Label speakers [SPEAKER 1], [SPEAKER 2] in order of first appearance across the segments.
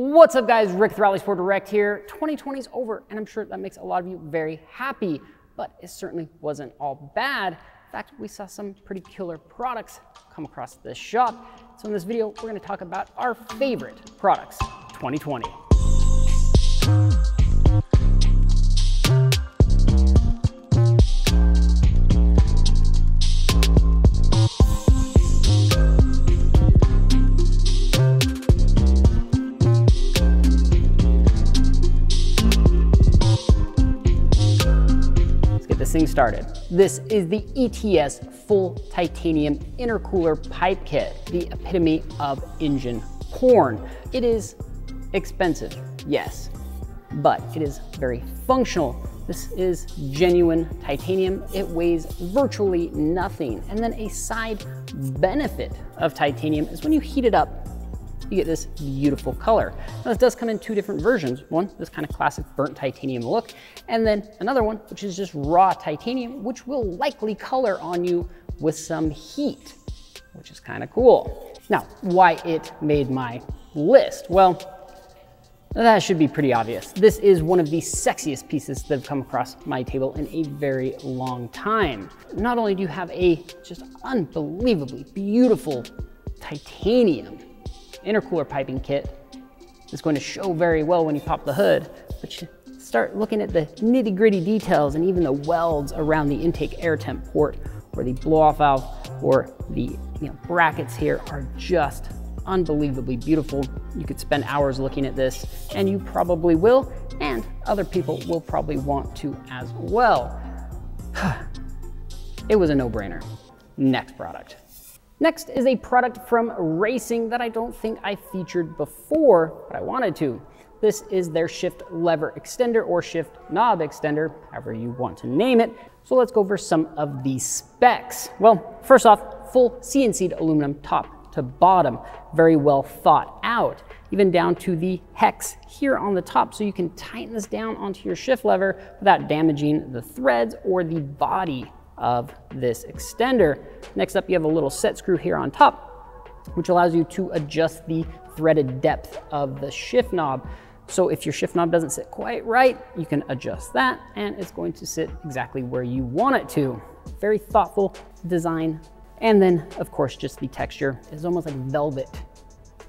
[SPEAKER 1] What's up guys, Rick with RallySportDirect here. 2020 is over and I'm sure that makes a lot of you very happy, but it certainly wasn't all bad. In fact, we saw some pretty killer products come across this shop. So in this video, we're gonna talk about our favorite products, 2020. Thing started. This is the ETS full titanium intercooler pipe kit, the epitome of engine porn. It is expensive, yes, but it is very functional. This is genuine titanium. It weighs virtually nothing. And then a side benefit of titanium is when you heat it up, you get this beautiful color. Now, this does come in two different versions. One, this kind of classic burnt titanium look, and then another one, which is just raw titanium, which will likely color on you with some heat, which is kind of cool. Now, why it made my list? Well, that should be pretty obvious. This is one of the sexiest pieces that have come across my table in a very long time. Not only do you have a just unbelievably beautiful titanium intercooler piping kit, is going to show very well when you pop the hood, but you start looking at the nitty gritty details and even the welds around the intake air temp port or the blow off valve or the brackets here are just unbelievably beautiful. You could spend hours looking at this, and you probably will, and other people will probably want to as well. It was a no-brainer. Next product. Next is a product from Raceseng that I don't think I featured before, but I wanted to. This is their shift lever extender or shift knob extender, however you want to name it. So let's go over some of the specs. Well, first off, full CNC'd aluminum top to bottom, very well thought out, even down to the hex here on the top, so you can tighten this down onto your shift lever without damaging the threads or the body of this extender. Next up, you have a little set screw here on top, which allows you to adjust the threaded depth of the shift knob. So if your shift knob doesn't sit quite right, you can adjust that and it's going to sit exactly where you want it to. Very thoughtful design. And then of course, just the texture is almost like velvet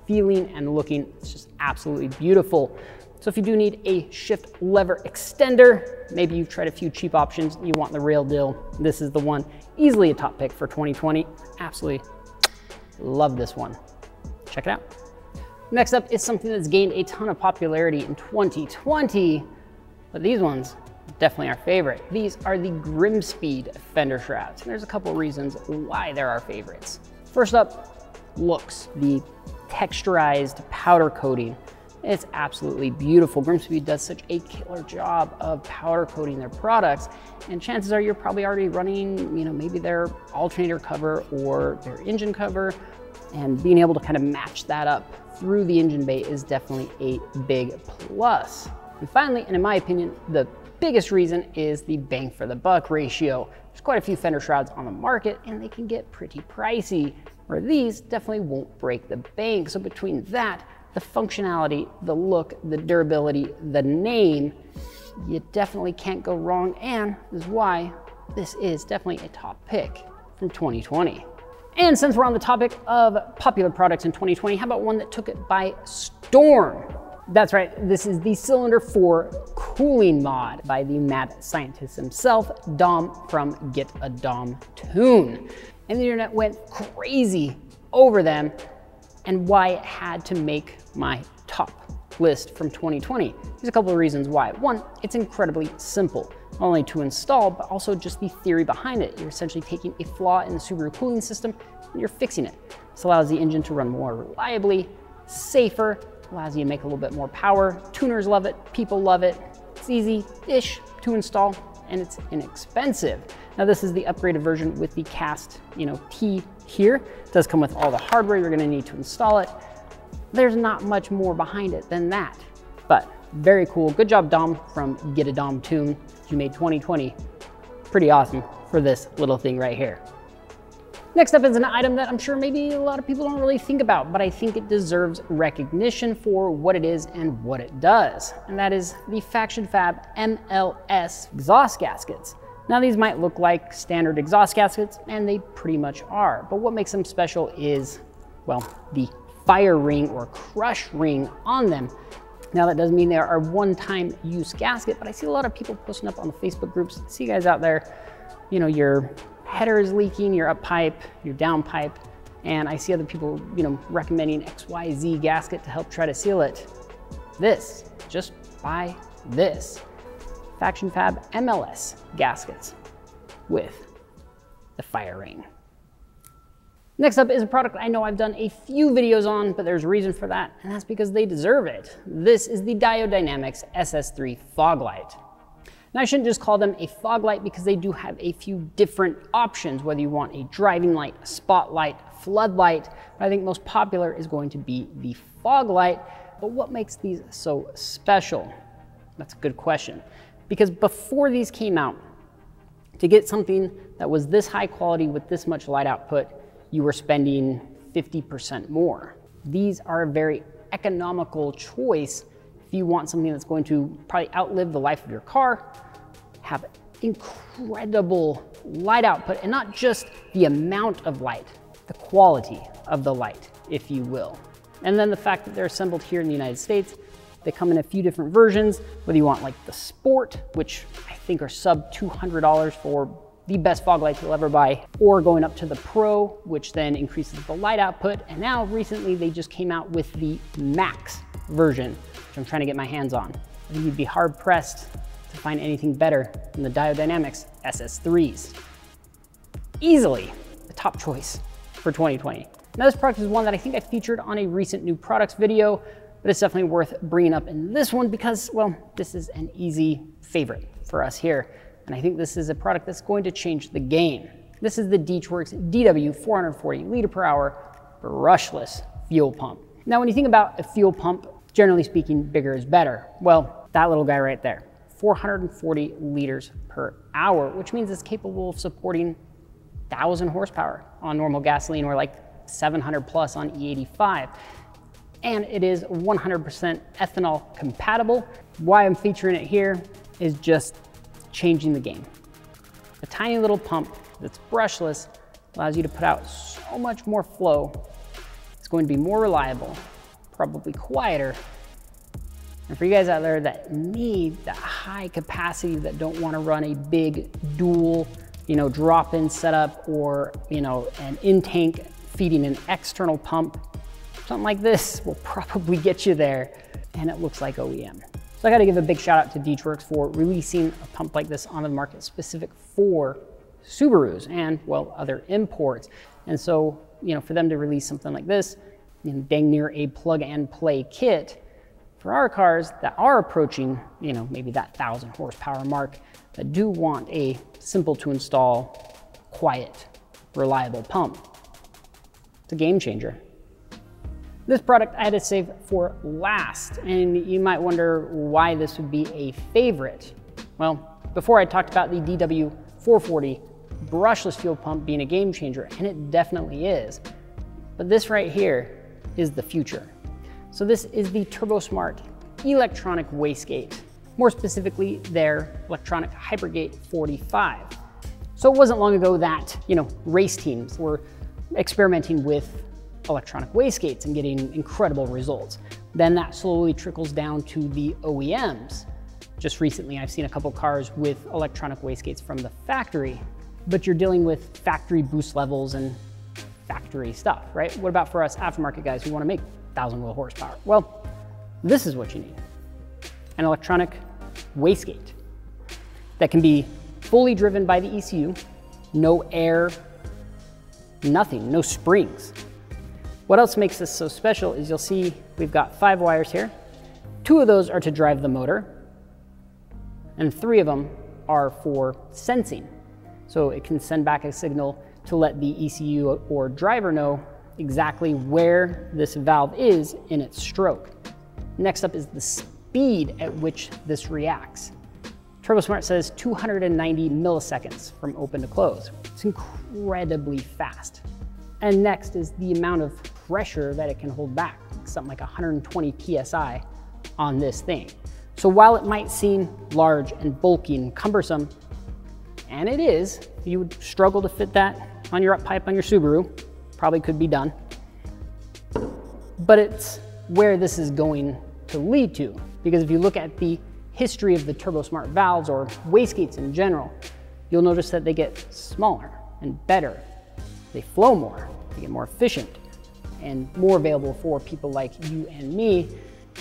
[SPEAKER 1] feeling and looking. It's just absolutely beautiful. So if you do need a shift lever extender, maybe you've tried a few cheap options, you want the real deal, this is the one. Easily a top pick for 2020. Absolutely love this one. Check it out. Next up is something that's gained a ton of popularity in 2020, but these ones definitely our favorite. These are the Grimmspeed Fender Shrouds. And there's a couple reasons why they're our favorites. First up, looks. The texturized powder coating. It's absolutely beautiful. Grimmspeed does such a killer job of powder coating their products, and chances are you're probably already running, maybe their alternator cover or their engine cover, and being able to kind of match that up through the engine bay is definitely a big plus. And finally, and in my opinion, the biggest reason is the bang for the buck ratio. There's quite a few Fender Shrouds on the market and they can get pretty pricey, where these definitely won't break the bank. So between that, the functionality, the look, the durability, the name, you definitely can't go wrong, and this is why this is definitely a top pick from 2020. And since we're on the topic of popular products in 2020, how about one that took it by storm? That's right, this is the Cylinder 4 cooling mod by the mad scientist himself, Dom from GetaDomTune. And the internet went crazy over them and why it had to make my top list from 2020. There's a couple of reasons why. One, it's incredibly simple, not only to install, but also just the theory behind it. You're essentially taking a flaw in the Subaru cooling system and you're fixing it. This allows the engine to run more reliably, safer, allows you to make a little bit more power. Tuners love it, people love it. It's easy-ish to install and it's inexpensive. Now this is the upgraded version with the cast, T here. It does come with all the hardware you're gonna need to install it. There's not much more behind it than that, but very cool. Good job, Dom from GetaDomTune. You made 2020 pretty awesome for this little thing right here. Next up is an item that I'm sure maybe a lot of people don't really think about, but I think it deserves recognition for what it is and what it does. And that is the FactionFab MLS exhaust gaskets. Now these might look like standard exhaust gaskets, and they pretty much are, but what makes them special is, well, the fire ring or crush ring on them. Now that doesn't mean they are a one-time use gasket, but I see a lot of people posting up on the Facebook groups. See you guys out there, you know, your header is leaking, your up pipe, your down pipe, and I see other people, you know, recommending XYZ gasket to help try to seal it. Just buy this. FactionFab MLS gaskets with the fire ring. Next up is a product I know I've done a few videos on, but there's a reason for that, and that's because they deserve it. This is the Diode SS3 fog light. Now I shouldn't just call them a fog light because they do have a few different options, whether you want a driving light, a spotlight, a floodlight, but I think most popular is going to be the fog light. But what makes these so special? That's a good question. Because before these came out, to get something that was this high quality with this much light output, you were spending 50% more. These are a very economical choice if you want something that's going to probably outlive the life of your car, have incredible light output, and not just the amount of light, the quality of the light, if you will. And then the fact that they're assembled here in the United States. They come in a few different versions, whether you want like the Sport, which I think are sub $200 for the best fog lights you'll ever buy, or going up to the Pro, which then increases the light output. And now recently they just came out with the Max version, which I'm trying to get my hands on. I think you'd be hard pressed to find anything better than the Diode SS3s. Easily the top choice for 2020. Now this product is one that I think I featured on a recent new products video, but it's definitely worth bringing up in this one because, well, this is an easy favorite for us here. And I think this is a product that's going to change the game. This is the Deatschwerks DW 440 liter per hour brushless fuel pump. Now, when you think about a fuel pump, generally speaking, bigger is better. Well, that little guy right there, 440 liters per hour, which means it's capable of supporting 1,000 horsepower on normal gasoline or like 700 plus on E85. And it is 100% ethanol compatible. Why I'm featuring it here is just changing the game. A tiny little pump that's brushless allows you to put out so much more flow. It's going to be more reliable, probably quieter. And for you guys out there that need that high capacity, that don't want to run a big dual, drop-in setup or, an in-tank feeding an external pump, something like this will probably get you there, and it looks like OEM. So I gotta give a big shout out to Deatschwerks for releasing a pump like this on the market specific for Subarus and, well, other imports. And so, for them to release something like this, dang near a plug and play kit for our cars that are approaching, maybe that 1,000 horsepower mark, that do want a simple to install, quiet, reliable pump. It's a game changer. This product I had to save for last, and you might wonder why this would be a favorite. Well, before I talked about the DW 440 brushless fuel pump being a game changer, and it definitely is. But this right here is the future. So this is the TurboSmart electronic wastegate, more specifically their electronic HyperGate 45. So it wasn't long ago that, race teams were experimenting with electronic wastegates and getting incredible results. Then that slowly trickles down to the OEMs. Just recently, I've seen a couple cars with electronic wastegates from the factory, but you're dealing with factory boost levels and factory stuff, right? What about for us aftermarket guys who want to make 1,000 wheel horsepower? Well, this is what you need. An electronic wastegate that can be fully driven by the ECU, no air, nothing, no springs. What else makes this so special is you'll see we've got 5 wires here. 2 of those are to drive the motor, and 3 of them are for sensing. So it can send back a signal to let the ECU or driver know exactly where this valve is in its stroke. Next up is the speed at which this reacts. TurboSmart says 290 milliseconds from open to close. It's incredibly fast. And next is the amount of pressure that it can hold back, something like 120 PSI on this thing. So while it might seem large and bulky and cumbersome, and it is, you would struggle to fit that on your up pipe on your Subaru, probably could be done, but it's where this is going to lead to. Because if you look at the history of the TurboSmart valves or wastegates in general, you'll notice that they get smaller and better. They flow more, they get more efficient and more available for people like you and me,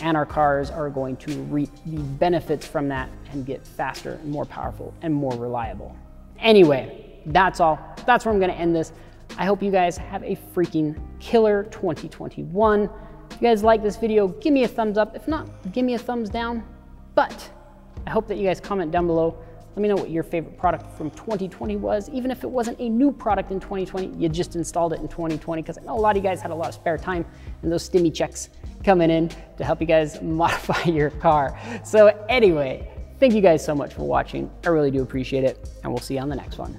[SPEAKER 1] and our cars are going to reap the benefits from that and get faster and more powerful and more reliable. Anyway, that's all. That's where I'm gonna end this. I hope you guys have a freaking killer 2021. If you guys like this video, give me a thumbs up. If not, give me a thumbs down. But I hope that you guys comment down below. Let me know what your favorite product from 2020 was. Even if it wasn't a new product in 2020, you just installed it in 2020, because I know a lot of you guys had a lot of spare time and those stimmy checks coming in to help you guys modify your car. So anyway, thank you guys so much for watching. I really do appreciate it, and we'll see you on the next one.